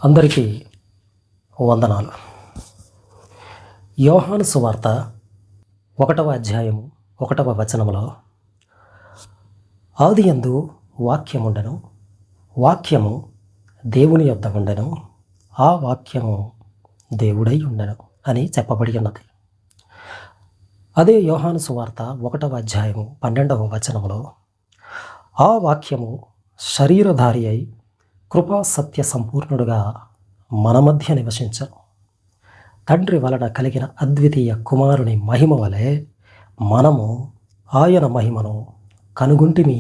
అందరికీ వందనాలు. యోహాను సువార్త 1వ అధ్యాయము 1వ వచనములో, ఆదియందు వాక్యముండెను, వాక్యము దేవుని యొద్ద ఉండెను, ఆ వాక్యము దేవుడై ఉండెను అని చెప్పబడి ఉన్నది. అదే యోహాను సువార్త 1వ అధ్యాయము 12వ వచనములో, ఆ వాక్యము శరీరధారి అయి కృపా సత్య సంపూర్ణుడుగా మన మధ్య నివసించను, తండ్రి వలన కలిగిన అద్వితీయ కుమారుని మహిమ వలె మనము ఆయన మహిమను కనుగొంటిమి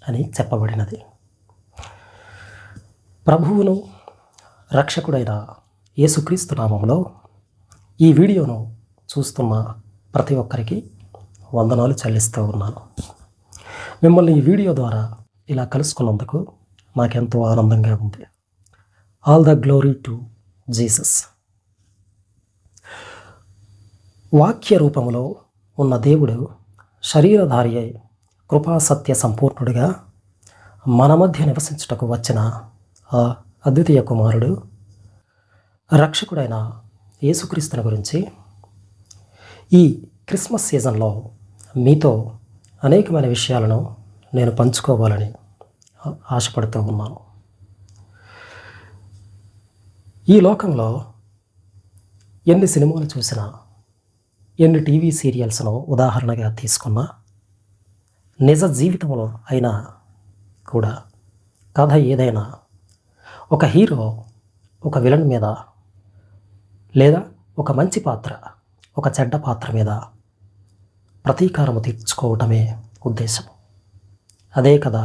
అని చెప్పబడినది. ప్రభువును రక్షకుడైన యేసుక్రీస్తు నామములో ఈ వీడియోను చూస్తున్న ప్రతి ఒక్కరికి వందనాలు చెల్లిస్తూ ఉన్నాను. మిమ్మల్ని ఈ వీడియో ద్వారా ఇలా కలుసుకున్నందుకు నాకెంతో ఆనందంగా ఉంది. All the glory to Jesus. వాక్య రూపంలో ఉన్న దేవుడు శరీరధారి అయి కృపా సత్య సంపూర్ణుడిగా మన మధ్య నివసించుటకు వచ్చిన ఆ అద్వితీయ కుమారుడు రక్షకుడైన యేసుక్రీస్తుని గురించి ఈ క్రిస్మస్ సీజన్లో మీతో అనేకమైన విషయాలను నేను పంచుకోవాలని ఆశపడుతూ ఉన్నాను. ఈ లోకంలో ఎన్ని సినిమాలు చూసినా, ఎన్ని టీవీ సీరియల్స్ను ఉదాహరణగా తీసుకున్నా, నిజ జీవితంలో అయినా కూడా కథ ఏదైనా ఒక హీరో ఒక విలన్ మీద, లేదా ఒక మంచి పాత్ర ఒక చెడ్డ పాత్ర మీద ప్రతీకారము తీర్చుకోవటమే ఉద్దేశం. అదే కదా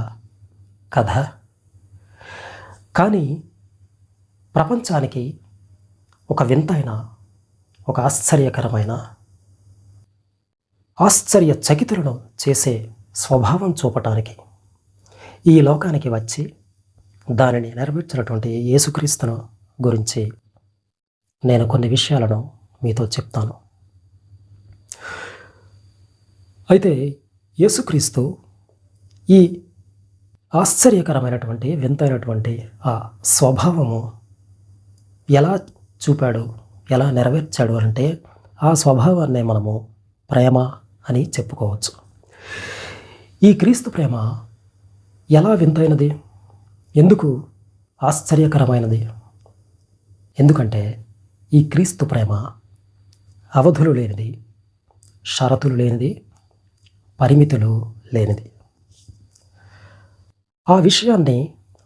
కథ. కానీ ప్రపంచానికి ఒక వింతైన, ఒక ఆశ్చర్యకరమైన, ఆశ్చర్యచకితులను చేసే స్వభావం చూపటానికి ఈ లోకానికి వచ్చి దానిని నెరవేర్చినటువంటి యేసుక్రీస్తును గురించి నేను కొన్ని విషయాలను మీతో చెప్తాను. అయితే యేసుక్రీస్తు ఈ ఆశ్చర్యకరమైనటువంటి, వింతైనటువంటి ఆ స్వభావము ఎలా చూపాడు, ఎలా నెరవేర్చాడు అంటే ఆ స్వభావాన్నే మనము ప్రేమ అని చెప్పుకోవచ్చు. ఈ క్రీస్తు ప్రేమ ఎలా వింతైనది, ఎందుకు ఆశ్చర్యకరమైనది? ఎందుకంటే ఈ క్రీస్తు ప్రేమ అవధులు లేనిది, షరతులు లేనిది, పరిమితులు లేనిది. ఆ విషయాన్ని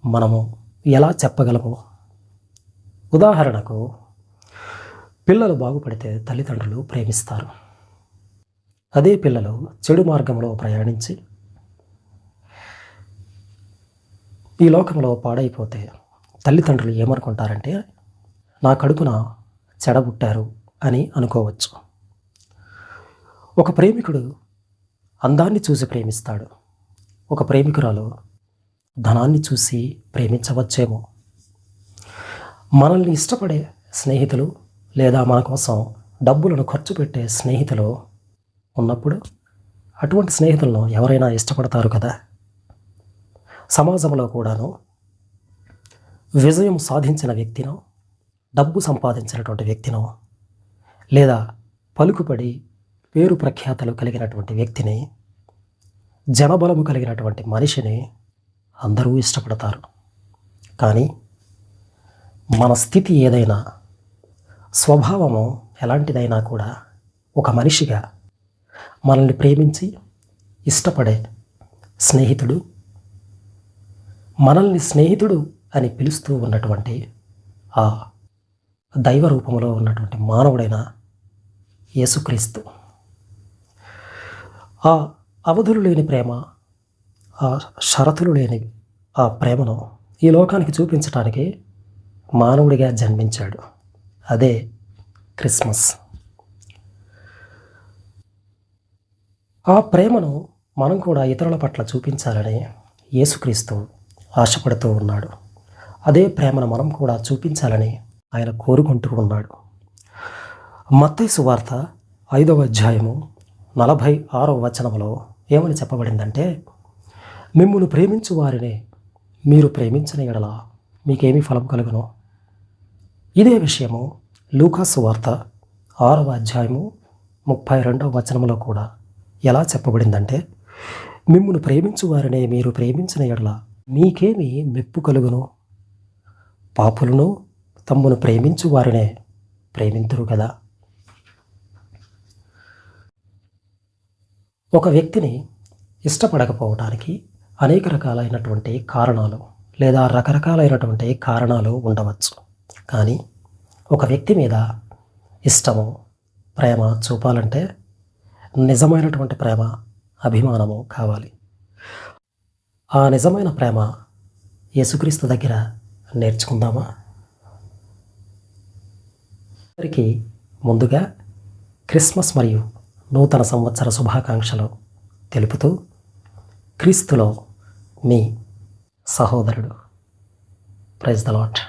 మనము ఎలా చెప్పగలము? ఉదాహరణకు, పిల్లలు బాగుపడితే తల్లిదండ్రులు ప్రేమిస్తారు. అదే పిల్లలు చెడు మార్గంలో ప్రయాణించి ఈ లోకంలో పాడైపోతే తల్లిదండ్రులు ఏమనుకుంటారంటే, నా కడుపున చెడబుట్టారు అని అనుకోవచ్చు. ఒక ప్రేమికుడు అందాన్ని చూసి ప్రేమిస్తాడు, ఒక ప్రేమికురాలు ధనాన్ని చూసి ప్రేమించవచ్చేమో. మనల్ని ఇష్టపడే స్నేహితులు, లేదా మన కోసం డబ్బులను ఖర్చు పెట్టే స్నేహితులు ఉన్నప్పుడు అటువంటి స్నేహితులను ఎవరైనా ఇష్టపడతారు కదా. సమాజంలో కూడాను విజయం సాధించిన వ్యక్తినో, డబ్బు సంపాదించినటువంటి వ్యక్తినో, లేదా పలుకుబడి పేరు ప్రఖ్యాతలు కలిగినటువంటి వ్యక్తిని, జనబలము కలిగినటువంటి మనిషిని అందరూ ఇష్టపడతారు. కానీ మన స్థితి ఏదైనా, స్వభావము ఎలాంటిదైనా కూడా ఒక మనిషిగా మనల్ని ప్రేమించి ఇష్టపడే స్నేహితుడు, మనల్ని స్నేహితుడు అని పిలుస్తూ ఉన్నటువంటి ఆ దైవ రూపంలో ఉన్నటువంటి మానవుడైన యేసుక్రీస్తు, ఆ అవధులు లేని ప్రేమ, ఆ షరతులు లేని ఆ ప్రేమను ఈ లోకానికి చూపించటానికి మానవుడిగా జన్మించాడు. అదే క్రిస్మస్. ఆ ప్రేమను మనం కూడా ఇతరుల పట్ల చూపించాలని యేసుక్రీస్తు ఆశపడుతూ ఉన్నాడు. అదే ప్రేమను మనం కూడా చూపించాలని ఆయన కోరుకుంటూ ఉన్నాడు. మత్తయి సువార్త 5వ అధ్యాయము 46వ వచనములో ఏమని చెప్పబడిందంటే, మిమ్మును ప్రేమించు వారిని మీరు ప్రేమించిన ఎడల మీకేమీ ఫలం కలుగును? ఇదే విషయము లూకాసు వార్త 6వ అధ్యాయము 32వ వచనంలో కూడా ఎలా చెప్పబడిందంటే, మిమ్మును ప్రేమించు వారినే మీరు ప్రేమించిన ఎడల మీకేమి మెప్పు కలుగును? పాపులను తమ్మును ప్రేమించు వారినే ప్రేమింతురు కదా. ఒక వ్యక్తిని ఇష్టపడకపోవడానికి అనేక రకాలైనటువంటి కారణాలు లేదా రకరకాలైనటువంటి కారణాలు ఉండవచ్చు. కానీ ఒక వ్యక్తి మీద ఇష్టము, ప్రేమ చూపాలంటే నిజమైనటువంటి ప్రేమ, అభిమానము కావాలి. ఆ నిజమైన ప్రేమ యేసుక్రీస్తు దగ్గర నేర్చుకుందామా? అందరికీ ముందుగా క్రిస్మస్ మరియు నూతన సంవత్సర శుభాకాంక్షలు తెలుపుతూ, క్రీస్తులో మీ సహోదరుడు. Praise the lord.